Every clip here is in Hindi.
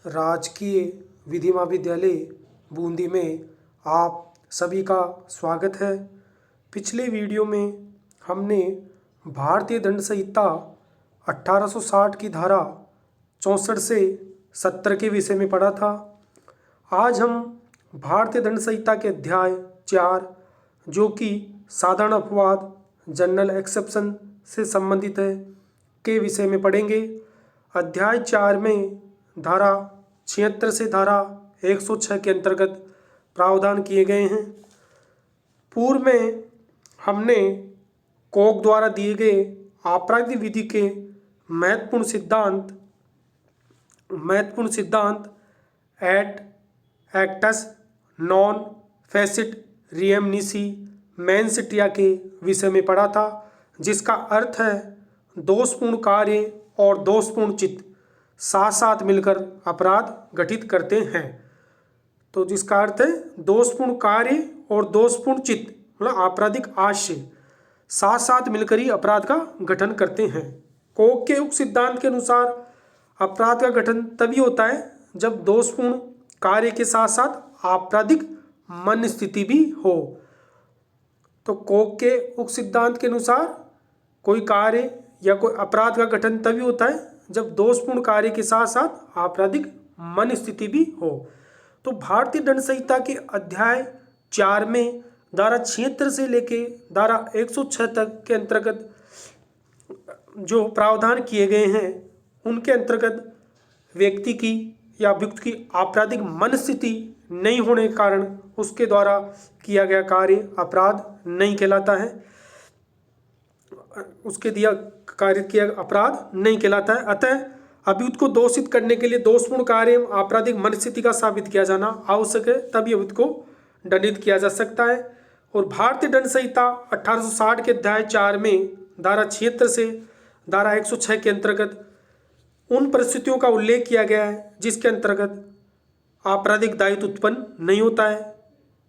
राजकीय विधि महाविद्यालय बूंदी में आप सभी का स्वागत है। पिछले वीडियो में हमने भारतीय दंड संहिता 1860 की धारा 64 से 70 के विषय में पढ़ा था। आज हम भारतीय दंड संहिता के अध्याय 4 जो कि साधारण अपवाद जनरल एक्सेप्शन से संबंधित है के विषय में पढ़ेंगे। अध्याय 4 में धारा 76 से धारा 106 के अंतर्गत प्रावधान किए गए हैं। पूर्व में हमने कोक द्वारा दिए गए आपराधिक विधि के महत्वपूर्ण सिद्धांत एक्टस नॉन फेसिट रियम निसी मेंस टिया के विषय में पढ़ा था, जिसका अर्थ है दोषपूर्ण कार्य और दोषपूर्ण चित्त साथ साथ मिलकर अपराध गठित करते हैं। तो जिसका अर्थ है दोषपूर्ण कार्य और दोषपूर्ण चित्त मतलब आपराधिक आशय साथ साथ मिलकर ही अपराध का गठन करते हैं। कोक के उक्त सिद्धांत के अनुसार अपराध का गठन तभी होता है जब दोषपूर्ण कार्य के साथ साथ आपराधिक मन स्थिति भी हो। तो कोक के उक्त सिद्धांत के अनुसार कोई कार्य या कोई अपराध का गठन तभी होता है जब दोषपूर्ण कार्य के साथ साथ आपराधिक मन स्थिति भी हो। तो भारतीय दंड संहिता के अध्याय 4 में धारा 76 से लेके धारा 106 तक के अंतर्गत जो प्रावधान किए गए हैं उनके अंतर्गत व्यक्ति की या अभियुक्त की आपराधिक मन स्थिति नहीं होने के कारण उसके द्वारा किया गया कार्य अपराध नहीं कहलाता है, उसके दिया कार्य किया अपराध नहीं कहलाता है। अतः अभियुक्त को दोषित करने के लिए दोषपूर्ण कार्य आपराधिक मन स्थिति का साबित किया जाना आवश्यक है, तभी अभियुक्त को दंडित किया जा सकता है। और भारतीय दंड संहिता 1860 के अध्याय 4 में धारा 76 से धारा 106 के अंतर्गत उन परिस्थितियों का उल्लेख किया गया है जिसके अंतर्गत आपराधिक दायित्व उत्पन्न नहीं होता है,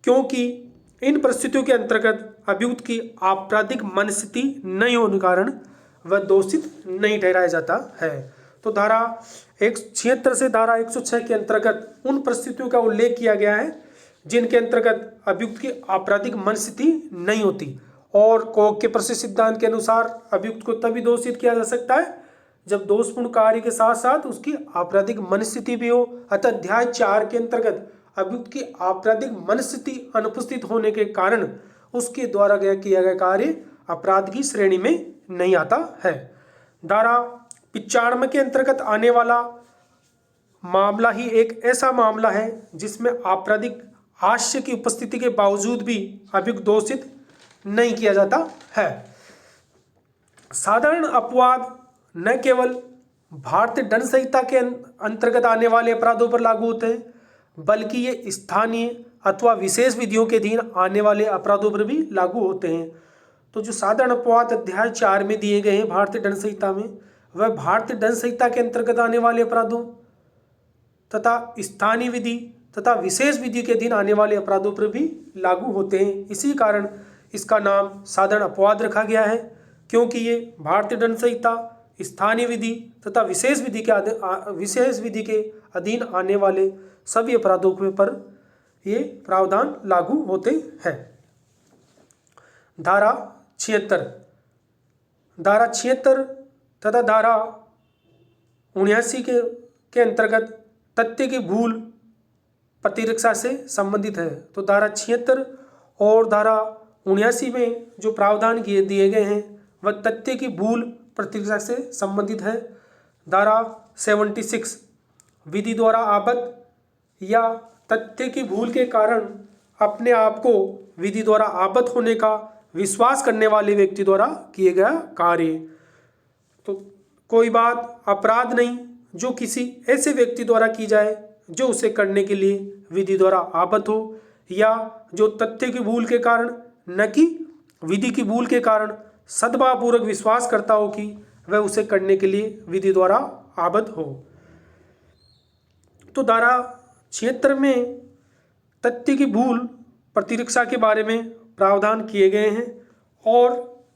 क्योंकि इन परिस्थितियों के अंतर्गत अभियुक्त की आपराधिक मन स्थिति नहीं होने के कारण वह दोषित नहीं ठहराया जाता है। तो धारा 176 से धारा 106 के अंतर्गत उन परिस्थितियों का उल्लेख किया गया है जिनके अंतर्गत अभियुक्त की आपराधिक मन स्थिति नहीं होती। और कोक के प्रसिद्ध सिद्धांत के अनुसार अभियुक्त को तभी दोषित किया जा सकता है जब दोषपूर्ण कार्य के साथ साथ उसकी आपराधिक मन स्थिति भी हो। अतः अध्याय 4 के अंतर्गत अभियुक्त की आपराधिक मन स्थिति अनुपस्थित होने के कारण उसके द्वारा किया गया कार्य अपराध की श्रेणी में नहीं आता है। धारा 95 के अंतर्गत आने वाला मामला ही एक ऐसा मामला है जिसमें आपराधिक आशय की उपस्थिति के बावजूद भी अभियुक्त दोषित नहीं किया जाता है। साधारण अपवाद न केवल भारतीय दंड संहिता के अंतर्गत आने वाले अपराधों पर लागू होते हैं, बल्कि ये स्थानीय अथवा विशेष विधियों के अधीन आने वाले अपराधों पर भी लागू होते हैं। तो जो साधारण अपवाद अध्याय 4 में दिए गए हैं भारतीय दंड संहिता में, वह भारतीय दंड संहिता के अंतर्गत आने वाले अपराधों तथा स्थानीय विधि तथा विशेष विधि के अधीन आने वाले अपराधों पर भी लागू होते हैं। इसी कारण इसका नाम साधारण अपवाद रखा गया है, क्योंकि ये भारतीय दंड संहिता स्थानीय विधि तथा विशेष विधि के अधीन आने वाले सभी अपराधों पर ये प्रावधान लागू होते हैं। धारा 76 तथा धारा 79 के अंतर्गत तथ्य की भूल प्रतिरक्षा से संबंधित है। तो धारा 76 और धारा 79 में जो प्रावधान दिए गए हैं वह तथ्य की भूल प्रतिरक्षा से संबंधित है। धारा 76 विधि द्वारा आबद्ध या तथ्य की भूल के कारण अपने आप को विधि द्वारा आबद्ध होने का विश्वास करने वाले व्यक्ति द्वारा किए गया कार्य। तो कोई बात अपराध नहीं जो किसी ऐसे व्यक्ति द्वारा की जाए जो उसे करने के लिए विधि द्वारा आबद्ध हो, या जो तथ्य की भूल के कारण न कि विधि की भूल के कारण सद्भावपूर्वक विश्वास करता हो कि वह उसे करने के लिए विधि द्वारा आबद्ध हो। तो धारा 76 में तथ्य की भूल प्रतिरक्षा के बारे में प्रावधान किए गए हैं और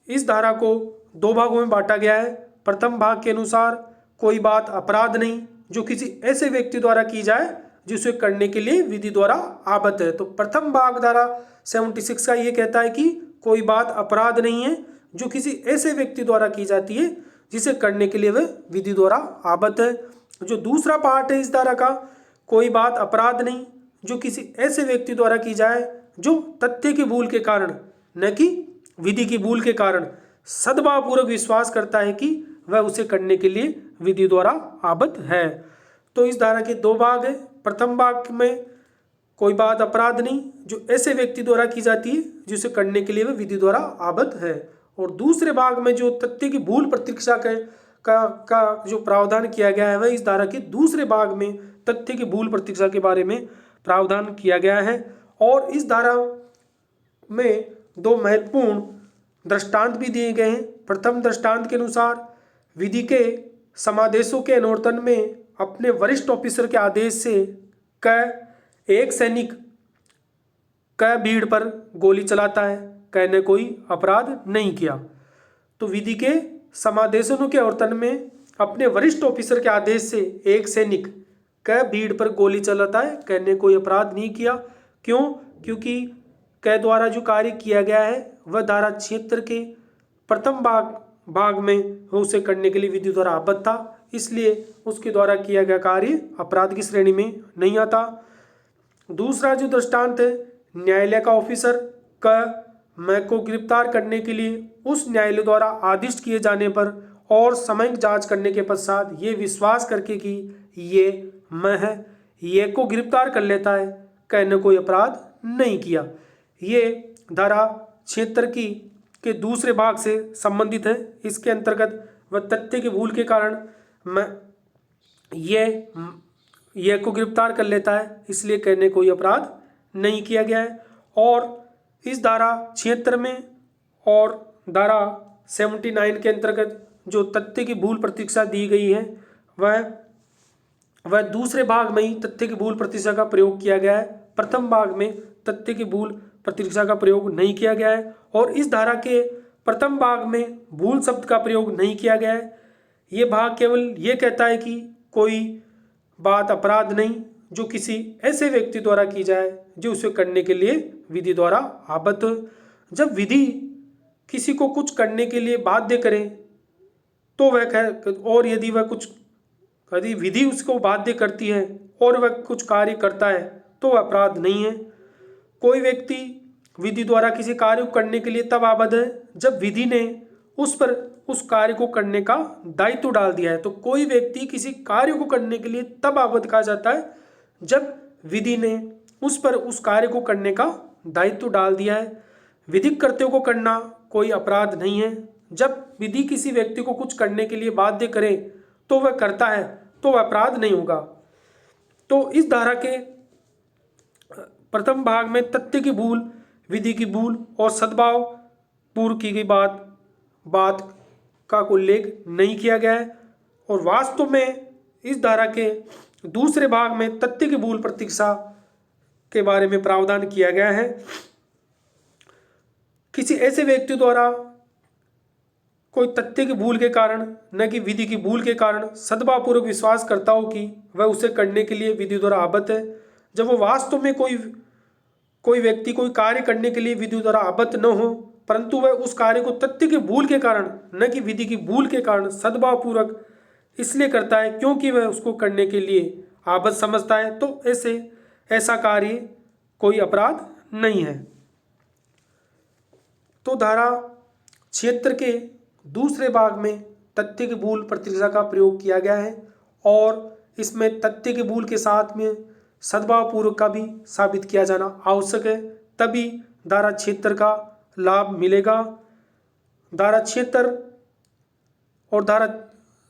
इस धारा को 2 भागों में बांटा गया है। प्रथम भाग के अनुसार कोई बात अपराध नहीं जो किसी ऐसे व्यक्ति द्वारा की जाए जिसे करने के लिए विधि द्वारा आबद्ध है। तो प्रथम भाग धारा 76 का ये कहता है कि कोई बात अपराध नहीं है जो किसी ऐसे व्यक्ति द्वारा की जाती है जिसे करने के लिए वह विधि द्वारा आबद्ध है। जो दूसरा पार्ट है इस धारा का, कोई बात अपराध नहीं जो किसी ऐसे व्यक्ति द्वारा की जाए जो तथ्य की भूल के कारण, न कि विधि की भूल के कारण, सद्भावपूर्वक विश्वास करता है कि वह उसे करने के लिए विधि द्वारा आबद्ध है। तो इस धारा के दो भाग है। प्रथम भाग में कोई बात अपराध नहीं जो ऐसे व्यक्ति द्वारा की जाती है जिसे करने के लिए वह विधि द्वारा आबद्ध है, और दूसरे भाग में जो तथ्य की भूल प्रतीक्षा का जो प्रावधान किया गया है वह इस धारा के दूसरे भाग में तथ्य की भूल प्रतीक्षा के बारे में प्रावधान किया गया है। और इस धारा में दो महत्वपूर्ण दृष्टांत भी दिए गए हैं। प्रथम दृष्टांत के अनुसार विधि के समादेशों के अनुवर्तन में अपने वरिष्ठ ऑफिसर के आदेश से एक सैनिक भीड़ पर गोली चलाता है, ने कोई अपराध नहीं किया। तो विधि के समादेशों के अनुवर्तन में अपने वरिष्ठ ऑफिसर के आदेश से एक सैनिक भीड़ पर गोली चलाता है, ने कोई अपराध नहीं किया। क्यों? क्योंकि द्वारा जो कार्य किया गया है वह धारा 76 के प्रथम भाग में वह उसे करने के लिए विधि द्वारा आबद्ध था, इसलिए उसके द्वारा किया गया कार्य अपराध की श्रेणी में नहीं आता। दूसरा जो दृष्टांत है, न्यायालय का ऑफिसर मैं को गिरफ्तार करने के लिए उस न्यायालय द्वारा आदिष्ट किए जाने पर और सामयिक जांच करने के पश्चात ये विश्वास करके कि ये मैं है, ये को गिरफ्तार कर लेता है, कहने कोई अपराध नहीं किया। ये धारा 76 के दूसरे भाग से संबंधित है। इसके अंतर्गत वह तथ्य की भूल के कारण मैं ये को गिरफ्तार कर लेता है, इसलिए कहने कोई अपराध नहीं किया गया है। और इस धारा 76 में और धारा 79 के अंतर्गत जो तथ्य की भूल प्रतीक्षा दी गई है वह दूसरे भाग में ही तथ्य की भूल प्रतीक्षा का प्रयोग किया गया है। प्रथम भाग में तथ्य की भूल प्रतीक्षा का प्रयोग नहीं किया गया है, और इस धारा के प्रथम भाग में भूल शब्द का प्रयोग नहीं किया गया है। ये भाग केवल ये कहता है कि कोई बात अपराध नहीं जो किसी ऐसे व्यक्ति द्वारा की जाए जो उसे करने के लिए विधि द्वारा आबद्ध हो। जब विधि किसी को कुछ करने के लिए बाध्य करे तो और यदि विधि उसको बाध्य करती है और वह कुछ कार्य करता है तो वह अपराध नहीं है। कोई व्यक्ति विधि द्वारा किसी कार्य को करने के लिए तब आबद्ध है जब विधि ने उस पर उस कार्य को करने का दायित्व डाल दिया है। तो कोई व्यक्ति किसी कार्य को करने के लिए तब आबद्ध कहा जाता है जब विधि ने उस पर उस कार्य को करने का दायित्व डाल दिया है। विधिक कर्तव्यों को करना कोई अपराध नहीं है। जब विधि किसी व्यक्ति को कुछ करने के लिए बाध्य करे तो वह करता है तो वह अपराध नहीं होगा। तो इस धारा के प्रथम भाग में तथ्य की भूल, विधि की भूल और सद्भाव पूर्व की गई बात का उल्लेख नहीं किया गया है, और वास्तव में इस धारा के दूसरे भाग में तथ्य की भूल प्रतीक्षा के बारे में प्रावधान किया गया है। किसी ऐसे व्यक्ति द्वारा कोई तथ्य की भूल के कारण, न कि विधि की भूल के कारण सद्भावपूर्वक विश्वास करता हो कि वह उसे करने के लिए विधि द्वारा आबद्ध है, जब वो वास्तव में कोई व्यक्ति कोई कार्य करने के लिए विधि द्वारा आबद्ध न हो, परंतु वह उस कार्य को तथ्य की भूल के कारण, न कि विधि की भूल के कारण सद्भावपूर्वक इसलिए करता है क्योंकि वह उसको करने के लिए आबद्ध समझता है, तो ऐसा कार्य कोई अपराध नहीं है। तो धारा 76 के दूसरे भाग में तथ्य की भूल प्रतीक्षा का प्रयोग किया गया है, और इसमें तथ्य की भूल के साथ में सद्भावपूर्वक का भी साबित किया जाना आवश्यक है, तभी धारा 76 का लाभ मिलेगा। धारा 76 और धारा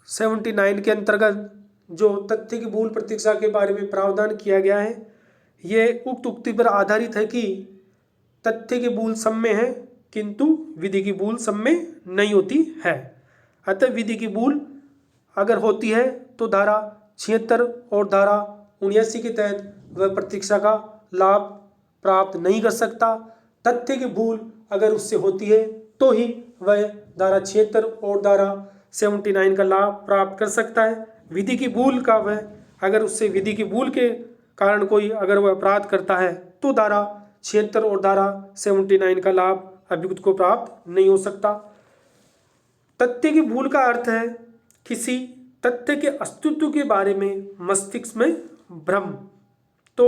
79 के अंतर्गत जो तथ्य की भूल प्रतीक्षा के बारे में प्रावधान किया गया है, ये उक्त उक्ति पर आधारित है कि तथ्य की भूल सब में है किंतु विधि की भूल सब में नहीं होती है। अतः विधि की भूल अगर होती है तो धारा 76 और धारा 79 के तहत वह प्रतीक्षा का लाभ प्राप्त नहीं कर सकता। तथ्य की भूल अगर उससे होती है तो ही वह धारा 76 और धारा 79 का लाभ प्राप्त कर सकता है, विधि की भूल का वह अगर उससे विधि की भूल के कारण कोई अगर वह अपराध करता है तो धारा 76 और धारा 79 का लाभ अभियुक्त को प्राप्त नहीं हो सकता। तथ्य की भूल का अर्थ है किसी तथ्य के अस्तित्व के बारे में मस्तिष्क में भ्रम। तो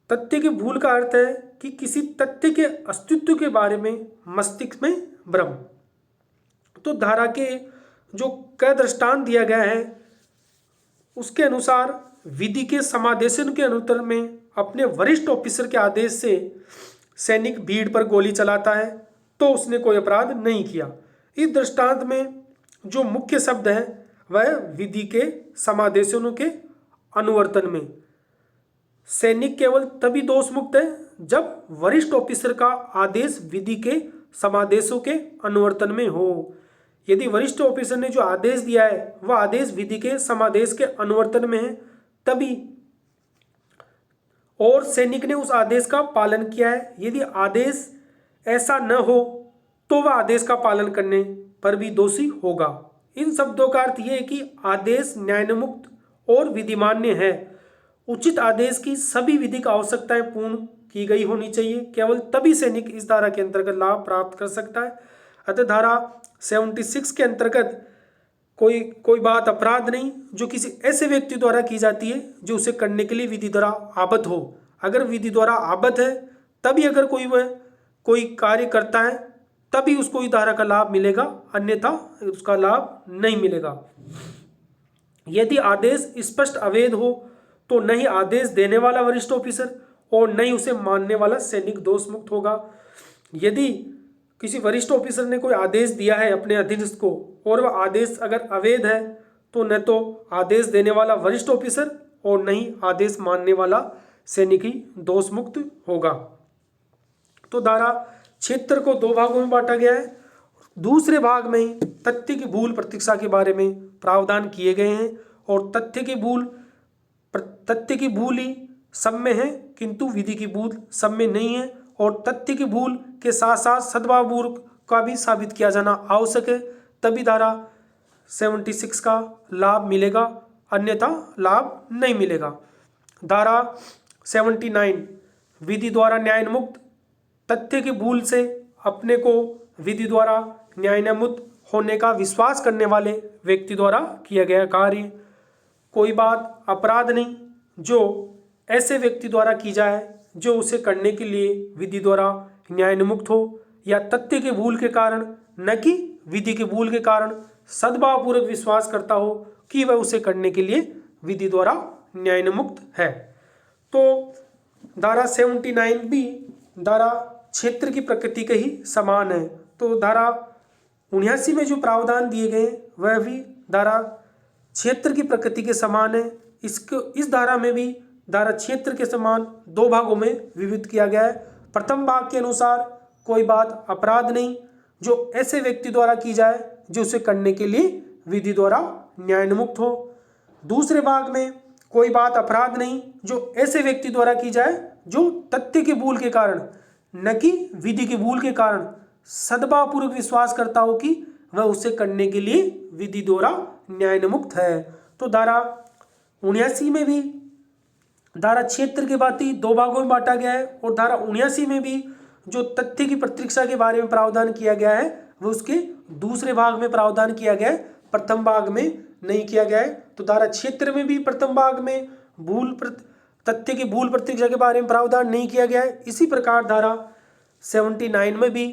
तथ्य की भूल का अर्थ है कि किसी तथ्य के अस्तित्व के बारे में मस्तिष्क में भ्रम। तो धारा के जो क दृष्टांत दिया गया है उसके अनुसार विधि के समादेशन के अनुतर में अपने वरिष्ठ ऑफिसर के आदेश से सैनिक भीड़ पर गोली चलाता है तो उसने कोई अपराध नहीं किया। इस दृष्टांत में जो मुख्य शब्द है वह विधि के समादेशों के अनुवर्तन में। सैनिक केवल तभी दोष मुक्त है जब वरिष्ठ ऑफिसर का आदेश विधि के समादेशों के अनुवर्तन में हो। यदि वरिष्ठ ऑफिसर ने जो आदेश दिया है वह आदेश विधि के समादेश के अनुवर्तन में है तभी, और सैनिक ने उस आदेश का पालन किया है। यदि आदेश ऐसा न हो तो वह आदेश का पालन करने पर भी दोषी होगा। इन शब्दों का अर्थ यह है कि आदेश न्यायमुक्त और विधिमान्य है। उचित आदेश की सभी विधिक आवश्यकताएं पूर्ण की गई होनी चाहिए, केवल तभी सैनिक इस धारा के अंतर्गत लाभ प्राप्त कर सकता है। अतः धारा 76 के अंतर्गत कोई बात अपराध नहीं जो किसी ऐसे व्यक्ति द्वारा की जाती है जो उसे करने के लिए विधि द्वारा आबद्ध हो। अगर विधि द्वारा आबद्ध है तभी अगर कोई कार्य करता है तभी उसको इस धारा का लाभ मिलेगा, अन्यथा उसका लाभ नहीं मिलेगा। यदि आदेश स्पष्ट अवैध हो तो न ही आदेश देने वाला वरिष्ठ ऑफिसर और न ही उसे मानने वाला सैनिक दोष मुक्त होगा। यदि किसी वरिष्ठ ऑफिसर ने कोई आदेश दिया है अपने अधीनस्थ को और वह आदेश अगर अवैध है तो न तो आदेश देने वाला वरिष्ठ ऑफिसर और न ही आदेश मानने वाला सैनिक ही दोष मुक्त होगा। तो धारा 76 को दो भागों में बांटा गया है। दूसरे भाग में तथ्य की भूल प्रतीक्षा के बारे में प्रावधान किए गए हैं और तथ्य की भूल ही सब में है किंतु विधि की भूल सब में नहीं है, और तथ्य की भूल के साथ साथ सद्भावपूर्वक का भी साबित किया जाना आवश्यक है, तभी धारा 76 का लाभ मिलेगा, अन्यथा लाभ नहीं मिलेगा। धारा 79 विधि द्वारा न्यायमुक्त। तथ्य की भूल से अपने को विधि द्वारा न्यायमुक्त होने का विश्वास करने वाले व्यक्ति द्वारा किया गया कार्य। कोई बात अपराध नहीं जो ऐसे व्यक्ति द्वारा की जाए जो उसे करने के लिए विधि द्वारा न्यायमुक्त हो या तथ्य के भूल के कारण न कि विधि के भूल के कारण सद्भावपूर्वक विश्वास करता हो कि वह उसे करने के लिए विधि द्वारा न्यायमुक्त है। तो धारा 79 भी धारा 76 की प्रकृति के ही समान है। तो धारा 79 में जो प्रावधान दिए गए वह भी धारा 76 की प्रकृति के समान है। इस धारा में भी धारा 76 के समान दो भागों में विभक्त किया गया है। प्रथम भाग के अनुसार कोई बात अपराध नहीं जो ऐसे व्यक्ति द्वारा की जाए जो उसे करने के लिए विधि द्वारा न्यायमुक्त हो। दूसरे भाग में कोई बात अपराध नहीं जो ऐसे व्यक्ति द्वारा की जाए जो तथ्य के भूल के कारण न कि विधि के भूल के कारण सद्भावपूर्वक विश्वास करता हो कि वह उसे करने के लिए विधि द्वारा न्यायमुक्त है। तो धारा 79 में भी धारा 76 के भांति दो भागों में बांटा गया है, और धारा 79 में भी जो तथ्य की प्रतीक्षा के बारे में प्रावधान किया गया है वह उसके दूसरे भाग में प्रावधान किया गया है, प्रथम भाग में नहीं किया गया है। तो धारा 76 में भी प्रथम भाग में तथ्य की भूल प्रतीक्षा के बारे में प्रावधान नहीं किया गया है। इसी प्रकार धारा 79 में भी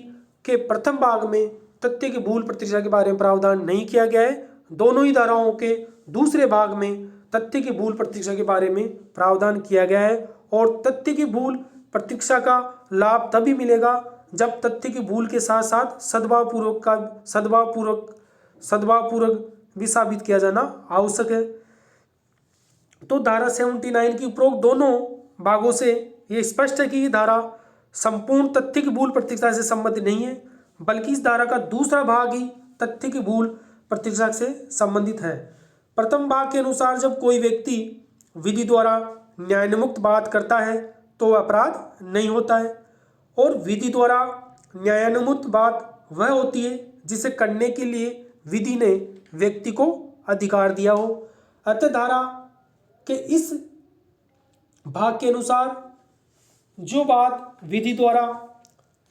के प्रथम भाग में तथ्य की भूल प्रतीक्षा के बारे में प्रावधान नहीं किया गया है। दोनों ही धाराओं के दूसरे भाग में तथ्य की भूल प्रतीक्षा के बारे में प्रावधान किया गया है, और तथ्य की भूल प्रतीक्षा का लाभ तभी मिलेगा जब तथ्य की भूल के साथ साथ सद्भावपूर्वक भी साबित किया जाना आवश्यक है। तो धारा 79 की उपरोक्त दोनों भागों से यह स्पष्ट है कि ये धारा संपूर्ण तथ्य की भूल प्रतीक्षा से संबंधित नहीं है, बल्कि इस धारा का दूसरा भाग ही तथ्य की भूल प्रतीक्षा से संबंधित है। प्रथम भाग के अनुसार जब कोई व्यक्ति विधि द्वारा न्यायमुक्त बात करता है तो वह अपराध नहीं होता है, और विधि द्वारा न्यायमुक्त बात वह होती है जिसे करने के लिए विधि ने व्यक्ति को अधिकार दिया हो। अतः धारा के इस भाग के अनुसार जो बात विधि द्वारा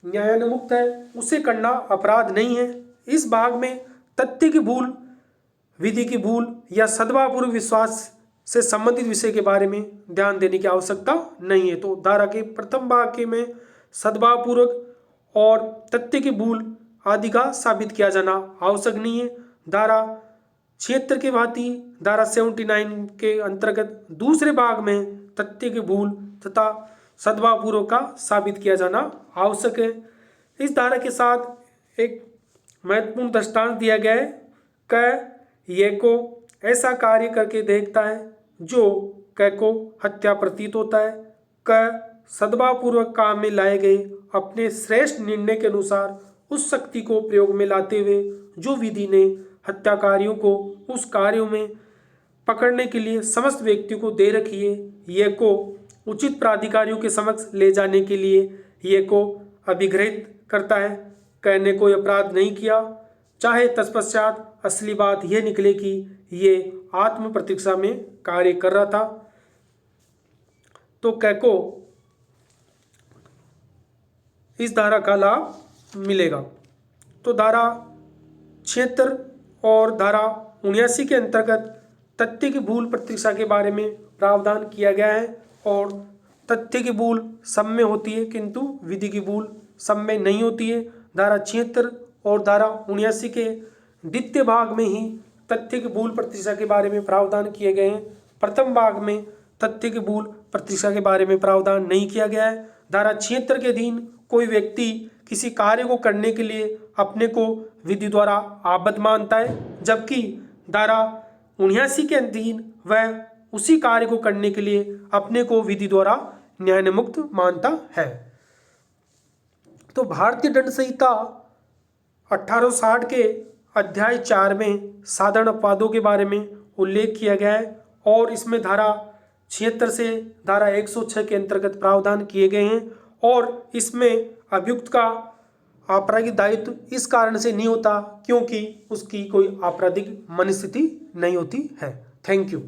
न्यायानुमुक्त है उसे करना अपराध नहीं है। इस भाग में तथ्य की भूल, विधि की भूल या सद्भावपूर्वक विश्वास से संबंधित विषय के बारे में ध्यान देने की आवश्यकता नहीं है। तो धारा के प्रथम वाक्य में सद्भावपूर्वक और तथ्य की भूल आदि का साबित किया जाना आवश्यक नहीं है। धारा 76 के भांति धारा 79 के अंतर्गत दूसरे भाग में तथ्य की भूल तथा सद्भावपूर्वक का साबित किया जाना आवश्यक है। इस धारा के साथ एक महत्वपूर्ण दृष्टांत दिया गया है। क ये को ऐसा कार्य करके देखता है जो क को हत्या प्रतीत होता है। क सद्भावपूर्वक काम में लाए गए अपने श्रेष्ठ निर्णय के अनुसार उस शक्ति को प्रयोग में लाते हुए जो विधि ने हत्याकारियों को उस कार्यों में पकड़ने के लिए समस्त व्यक्तियों को दे रखी है। ये को उचित प्राधिकारियों के समक्ष ले जाने के लिए ये को अभिग्रहित करता है। क ने कोई अपराध नहीं किया, चाहे तत्पश्चात असली बात यह निकले कि ये आत्म प्रतीक्षा में कार्य कर रहा था। तो क को इस धारा का लाभ मिलेगा। तो धारा 76 और धारा 79 के अंतर्गत तथ्य की भूल प्रतीक्षा के बारे में प्रावधान किया गया है और तथ्य की भूल सब में होती है किंतु विधि की भूल सब में नहीं होती है। धारा 76 और धारा 79 के द्वितीय भाग में ही तथ्य की भूल प्रतीक्षा के बारे में प्रावधान किए गए हैं। प्रथम भाग में तथ्य की भूल प्रतीक्षा के बारे में प्रावधान नहीं किया गया है। धारा 76 के अधीन कोई व्यक्ति किसी कार्य को करने के लिए अपने को विधि द्वारा आबद्ध मानता है, जबकि धारा 79 के अधीन वह उसी कार्य को करने के लिए अपने को विधि द्वारा न्यायमुक्त मानता है। तो भारतीय दंड संहिता 1860 के अध्याय 4 में साधारण अपवादों के बारे में उल्लेख किया गया है और इसमें धारा 76 से धारा 106 के अंतर्गत प्रावधान किए गए हैं और इसमें अभियुक्त का आपराधिक दायित्व इस कारण से नहीं होता क्योंकि उसकी कोई आपराधिक मनस्थिति नहीं होती है। Thank you.